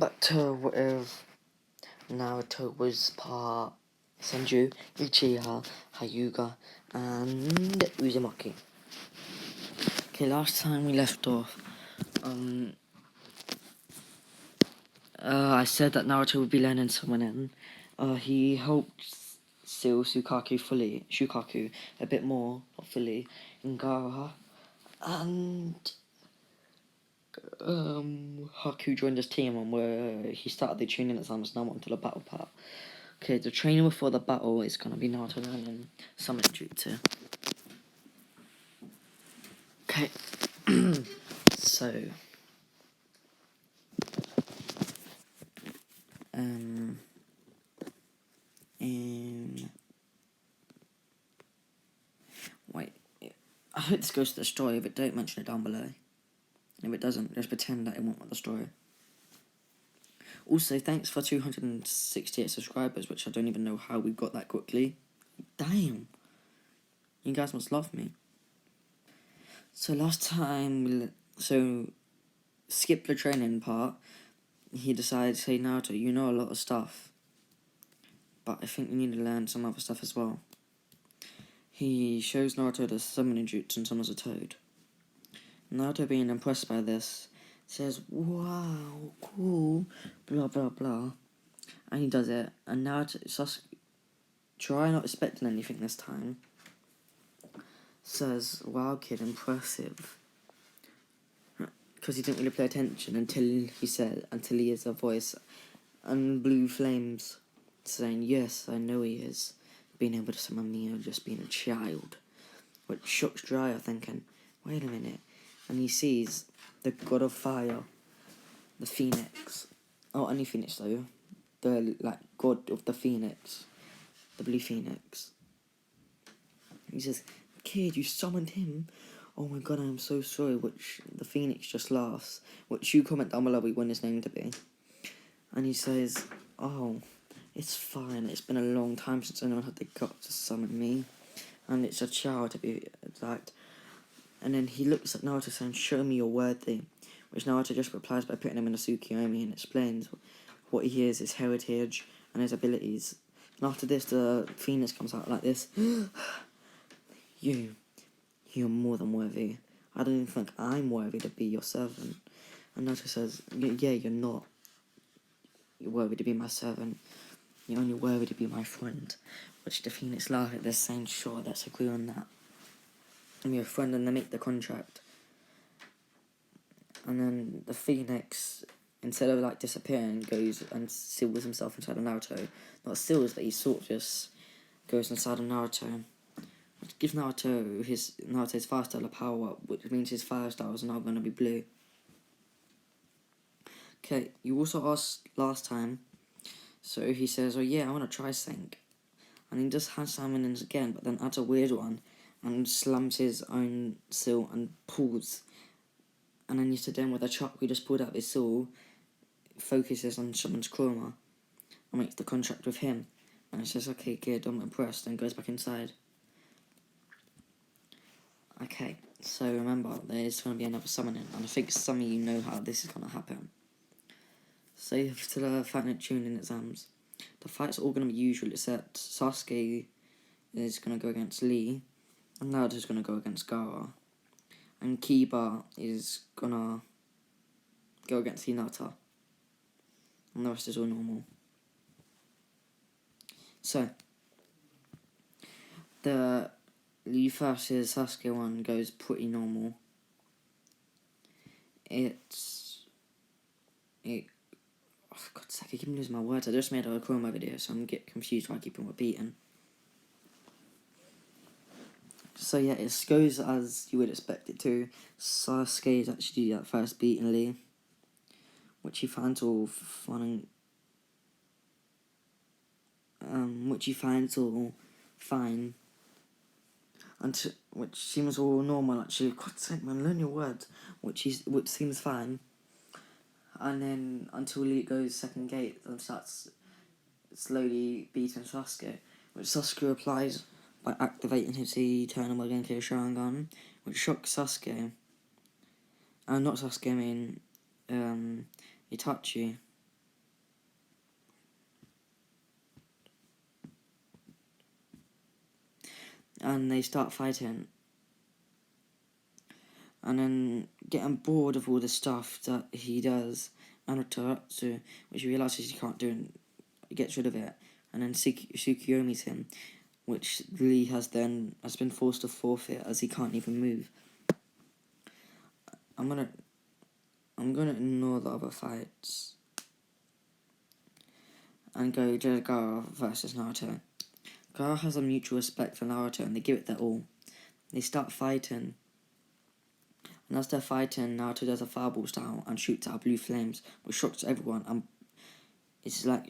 back to what if Naruto was part Senju, Uchiha, Hyuga, and Uzumaki. Okay, last time we left off, I said that Naruto would be learning summoning. He helped seal Shukaku a bit more, not fully, in Gaara, and Haku joined his team, and where he started the training exams. Now onto the battle part. Okay, the training before the battle is gonna be Naruto learning summoning jutsu. Okay, so wait, I hope this goes to the story, but don't mention it down below. And if it doesn't, just pretend that it won't want the story. Also, thanks for 268 subscribers, which I don't even know how we got that quickly. Damn. You guys must love me. So last time, skip the training part. He decides, hey Naruto, you know a lot of stuff, but I think you need to learn some other stuff as well. He shows Naruto the summoning jutsu and summons a toad. Naruto, being impressed by this, says, wow, cool, blah blah blah, and he does it, and Naruto, try not expecting anything this time, says, wow kid, impressive, because he didn't really pay attention until he hears a voice and blue flames saying, yes, I know he is, being able to summon me or just being a child, which shocks Jiraiya, thinking, wait a minute, and he sees the god of fire, the phoenix, any phoenix though, the god of the phoenix, the blue phoenix. He says, kid, you summoned him? Oh my god, I am so sorry, which the phoenix just laughs, which you comment down below we want his name to be. And he says, oh, it's fine, it's been a long time since anyone had the guts to summon me, and it's a child to be exact. And then he looks at Naruto saying, show me you're worthy, which Naruto just replies by putting him in a Tsukuyomi and explains what he is, his heritage, and his abilities. And after this, the phoenix comes out like this. You're more than worthy. I don't even think I'm worthy to be your servant. And Naruto says, yeah, you're not. You're worthy to be my servant. You're only worthy to be my friend. Which the phoenix laughs at this, saying, sure, let's agree on that. I'm your friend, and they make the contract. And then the phoenix, instead of disappearing, goes and seals himself inside of Naruto. Not seals, but he sort of just goes inside of Naruto. Which gives Naruto's fire style a power up, which means his fire style is now going to be blue. Okay, you also asked last time, so he says, oh yeah, I want to try Sync. And he does hand summonings again, but then adds a weird one, and slams his own seal and pulls. And then then with a chop we just pulled out his soul, focuses on someone's chroma, and makes the contract with him. And it says, okay, good, I'm impressed, and goes back inside. Okay, so remember, there's going to be another summoning, and I think some of you know how this is going to happen. Save to the fighting at Chunin exams. The fights are all going to be usual, except Sasuke is going to go against Lee, and Naruto's going to go against Gaara. And Kiba is gonna go against Hinata. And the rest is all normal. So, the Lee versus Sasuke one goes pretty normal. Oh, for God's sake, I keep losing my words. I just made a Chroma video, so I'm getting confused why I keep on repeating. So yeah, it goes as you would expect it to. Sasuke is actually at first beating Lee, which he finds all fun and which he finds all fine, which seems all normal actually. God's sake, man, learn your words. Which seems fine, and then until Lee goes second gate and starts slowly beating Sasuke, which Sasuke replies by activating his Eternal Genkai Sharingan, which shocks Sasuke. Not Sasuke, I mean Itachi. and they start fighting. And then getting bored of all the stuff that he does, Naruto, which he realises he can't do, and he gets rid of it. And then Tsukuyomi's him, which Lee has been forced to forfeit as he can't even move. I'm gonna ignore the other fights and go to Gaara versus Naruto. Gaara has a mutual respect for Naruto and they give it their all. They start fighting. And as they're fighting, Naruto does a fireball style and shoots out blue flames, which shocks everyone and it's like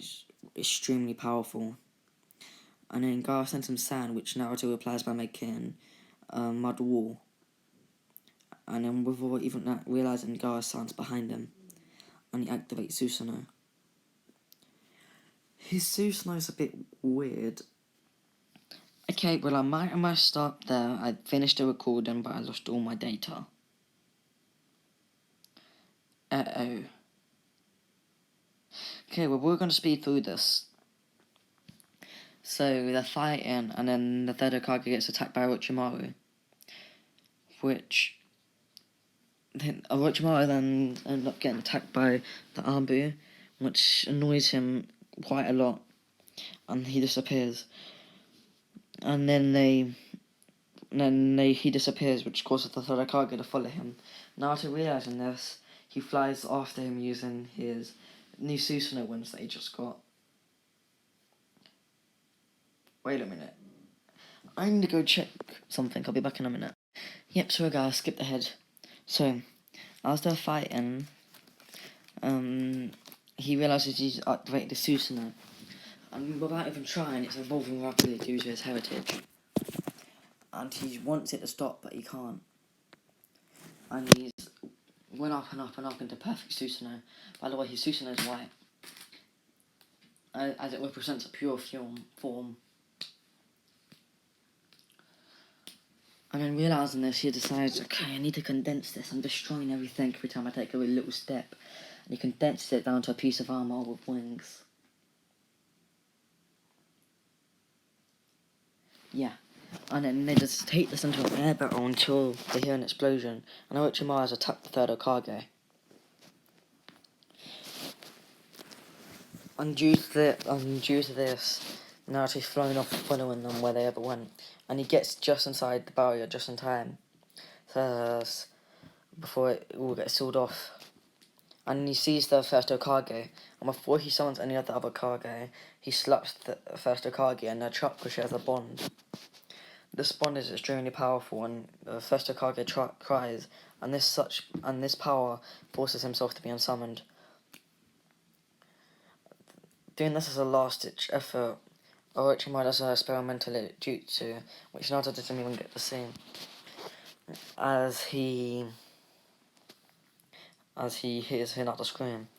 extremely powerful. And then Gaara sends him sand, which Naruto replies by making a mud wall. And then before even realising Gaara's son's behind him, and he activates Susanoo. His Susanoo's a bit weird. Okay, well I might stop there. I finished the recording, but I lost all my data. Uh-oh. Okay, well we're going to speed through this. So they're fighting, and then the third Hokage gets attacked by Orochimaru. Then Orochimaru then ends up getting attacked by the Anbu, which annoys him quite a lot, and he disappears. And then he disappears, which causes the third Hokage to follow him. Naruto realizing this, he flies after him using his new Susanoo ones that he just got. Wait a minute. I need to go check something. I'll be back in a minute. Yep, sorry guys, skipped ahead. So, as they're fighting, he realises he's activated the Susanoo. And without even trying, it's evolving rapidly due to his heritage. And he wants it to stop, but he can't. And he's went up and up and up into perfect Susanoo. By the way, his Susanoo is white, as it represents a pure form. And then realising this, he decides, okay, I need to condense this. I'm destroying everything every time I take a really little step. And he condenses it down to a piece of armour with wings. Yeah. And then they just take this into an air battle until they hear an explosion. And Orochimaru has attacked the third Hokage. And due to this, Naruto's flown off following them where they ever went. And he gets just inside the barrier, just in time. Before it all gets sealed off. And he sees the first Hokage. And before he summons any other Hokage, he slaps the first Hokage and their chakra shares a bond. This bond is extremely powerful, and the first Hokage cries, and this power forces himself to be unsummoned. Doing this as a last-ditch effort, Orochimaru does an experimental jutsu, which Naruto doesn't even get to see, as he hears Hinata scream.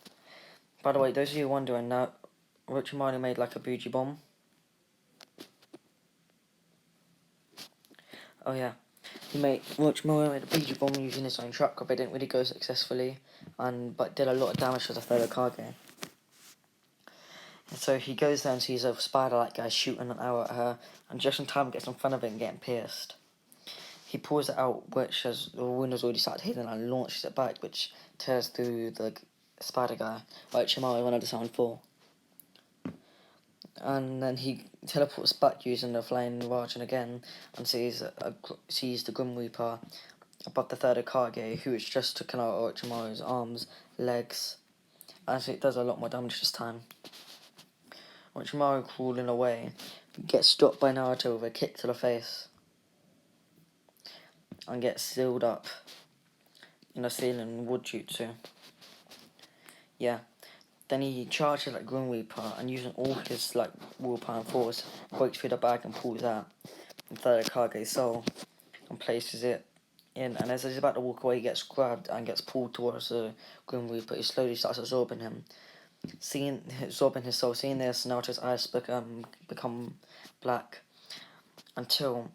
By the way, those of you wondering, now Orochimaru made like a Buji bomb. Oh yeah, Orochimaru made a Buji bomb using his own chakra, but it didn't really go successfully, but did a lot of damage to the third Hokage. And so he goes there and sees a spider-like guy shooting an arrow at her, and just in time gets in front of it and getting pierced. He pulls it out, which has the wound has already started healing, and launches it back, which tears through the spider guy. Orochimaru wanted to sound full. And then he teleports back using the flying Rajan again, and sees the Grim Reaper above the third Hokage, who has just taken out Orochimaru's arms, legs, and so it does a lot more damage this time. Orochimaru crawling away gets stopped by Naruto with a kick to the face and gets sealed up in a ceiling wood jutsu. Yeah. Then he charges like Grim Reaper and using all his willpower and force breaks through the bag and pulls out the third Hokage's soul and places it in, and as he's about to walk away he gets grabbed and gets pulled towards the Grim Reaper. He slowly starts absorbing him. Absorbing his soul, seeing this, Naruto's eyes become black until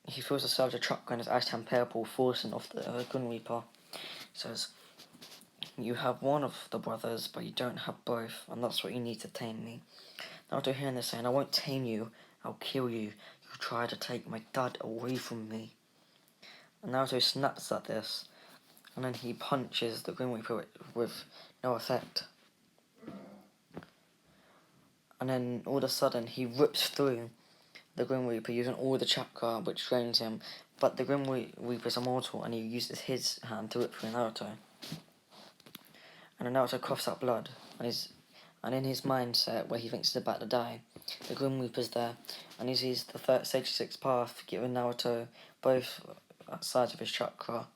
he feels the surge of chakra and his eyes turn purple, forcing off the Grim Reaper. He says, "You have one of the brothers, but you don't have both, and that's what you need to tame me." Naruto hearing this saying, "I won't tame you, I'll kill you. You You tried to take my dad away from me. And Naruto snaps at this, and then he punches the Grim Reaper with no effect. And then all of a sudden he rips through the Grim Reaper using all the chakra which drains him, but the Grim Reaper is immortal and he uses his hand to rip through Naruto. And then Naruto coughs out blood, and in his mindset where he thinks he's about to die, the Grim Reaper's there, and he sees the Sage 6 path giving Naruto both sides of his chakra,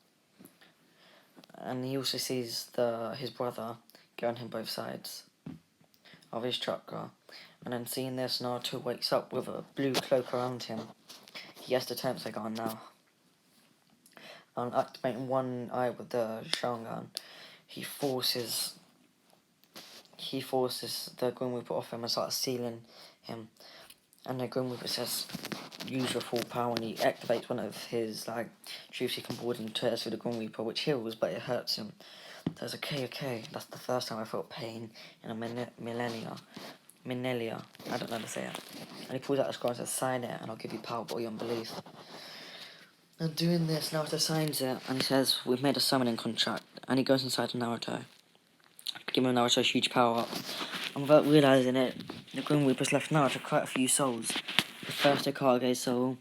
and he also sees his brother giving him both sides of his chakra. And then seeing this, Naruto wakes up with a blue cloak around him. He has the Tenseigan now. And activating one eye with the Sharingan, he forces the Grim Reaper off him and starts sealing him. And the Grim Reaper says, use your full power, and he activates one of his juicy board and tears through the Grim Reaper, which heals, but it hurts him. Says, okay, that's the first time I felt pain in a millennia. I don't know how to say it. And he pulls out a scroll and says, sign it and I'll give you power beyond belief. And doing this, Naruto signs it and he says, we've made a summoning contract. And he goes inside Naruto, giving Naruto a huge power up. And without realising it, the Grim Reaper's left Naruto quite a few souls. The first Hokage soul,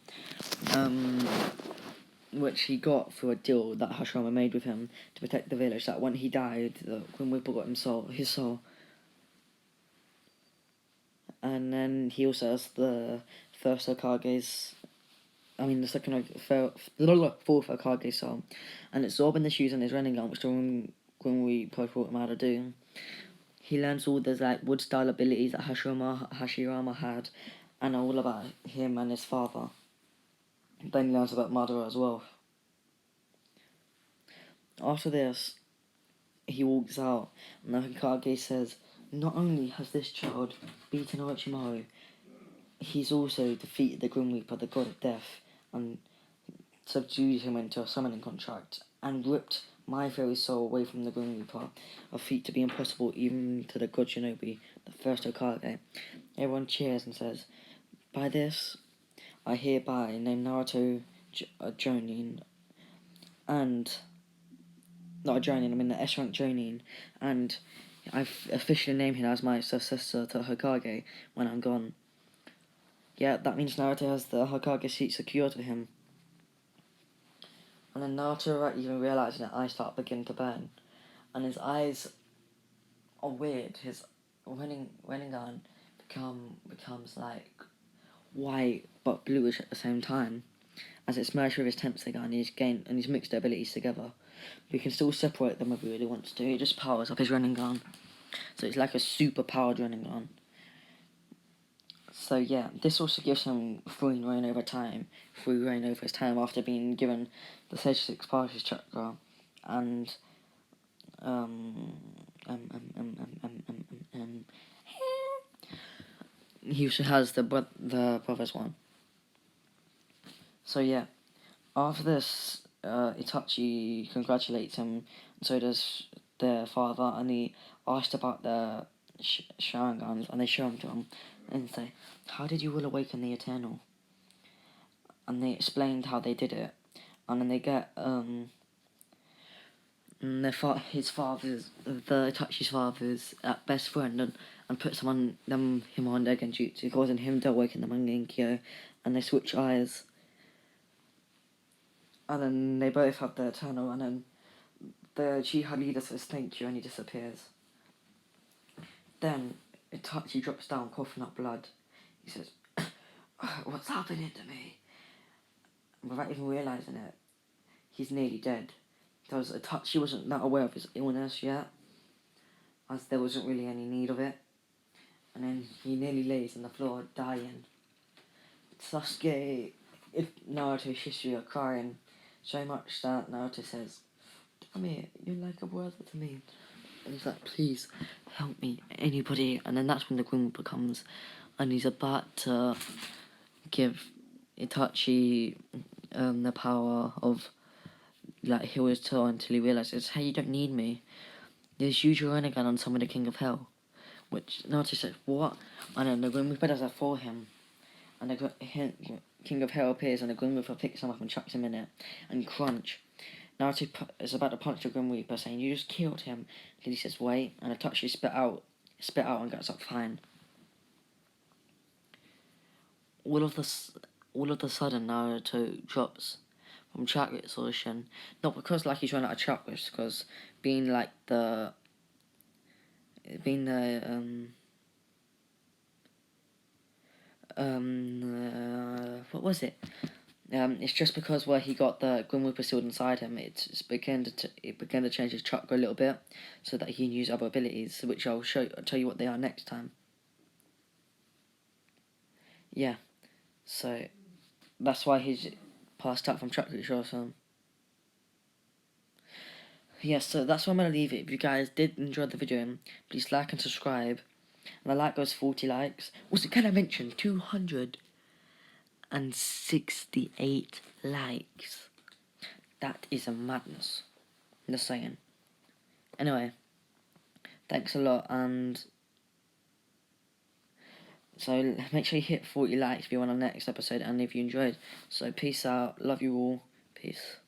which he got through a deal that Hashirama made with him to protect the village, that when he died, the Grim Reaper got his soul. And then he also has the fourth Hokage soul. And it's absorbing the shoes on his Rinnegan, which the Grim Reaper taught him how to do. He learns all those wood style abilities that Hashirama had, and all about him and his father. Then he learns about Madara as well. After this, he walks out, and the Hokage says, not only has this child beaten Orochimaru, he's also defeated the Grim Reaper, the god of death, and subdued him into a summoning contract, and ripped my very soul away from the Grim Reaper, a feat to be impossible even to the god Shinobi, the first Hokage. Everyone cheers and says, by this, I hereby name Naruto Jonin, and not a Jonin, I mean the S-rank Jonin, and I've officially named him as my successor to Hokage when I'm gone. Yeah, that means Naruto has the Hokage seat secured for him. And then Naruto, without even realising it, eyes start beginning to burn. And his eyes are weird. His Rinnegan becomes white but bluish at the same time, as it's merged with his Tenseigan and he's mixed their abilities together. But he can still separate them if he really wants to. He just powers up his Rinnegan. So it's like a super powered Rinnegan. So yeah, this also gives him free reign over his time after being given the Sage 6 Parties chakra, and he also has the brother's one. So yeah, after this, Itachi congratulates him, and so does their father, and he asked about the Sharingans, and they show him to him, and say, how did you will awaken the Eternal? And they explained how they did it, and then they get Itachi's father's best friend, and puts him on their genjutsu, causing him to awaken the Mangenkyo, and they switch eyes. And then they both have the Eternal, and then the Uchiha leader says thank you, and he disappears. Then Itachi drops down, coughing up blood. He says, what's happening to me? And without even realising it, he's nearly dead. Because Itachi wasn't that aware of his illness yet, as there wasn't really any need of it. And then he nearly lays on the floor, dying. Sasuke, Naruto, Shishio are crying so much that Naruto says, damn it, you're like a brother to me. And he's like, please, help me, anybody. And then that's when the Grim Reaper comes, and he's about to give Itachi the power of heal his toe until he realizes, hey, you don't need me. Just use your Rinnegan on someone, the King of Hell. Which Naruto says, what? And then the Grim Reaper does that for him. And King of Hell appears and the Grim Reaper picks him up and chucks him in it. And crunch. Naruto is about to punch the Grim Reaper, saying, "You just killed him." And he says, "Wait," and Itachi spit out and gets up fine. All of the sudden, Naruto drops from chakra exhaustion, not because like he's run out of chakras, because what was it? It's just because where he got the Grim Reaper sealed inside him, it began to change his chakra a little bit, so that he can use other abilities, which I'll tell you what they are next time. Yeah, so that's why he's passed out from chakra exhaustion. Yeah, so that's where I'm gonna leave it. If you guys did enjoy the video, please like and subscribe. And the like goes 40 likes. Also, can I mention 268 likes? That is a madness. Just saying. Anyway, thanks a lot, and so make sure you hit 40 likes if you want the next episode, and if you enjoyed. So peace out. Love you all. Peace.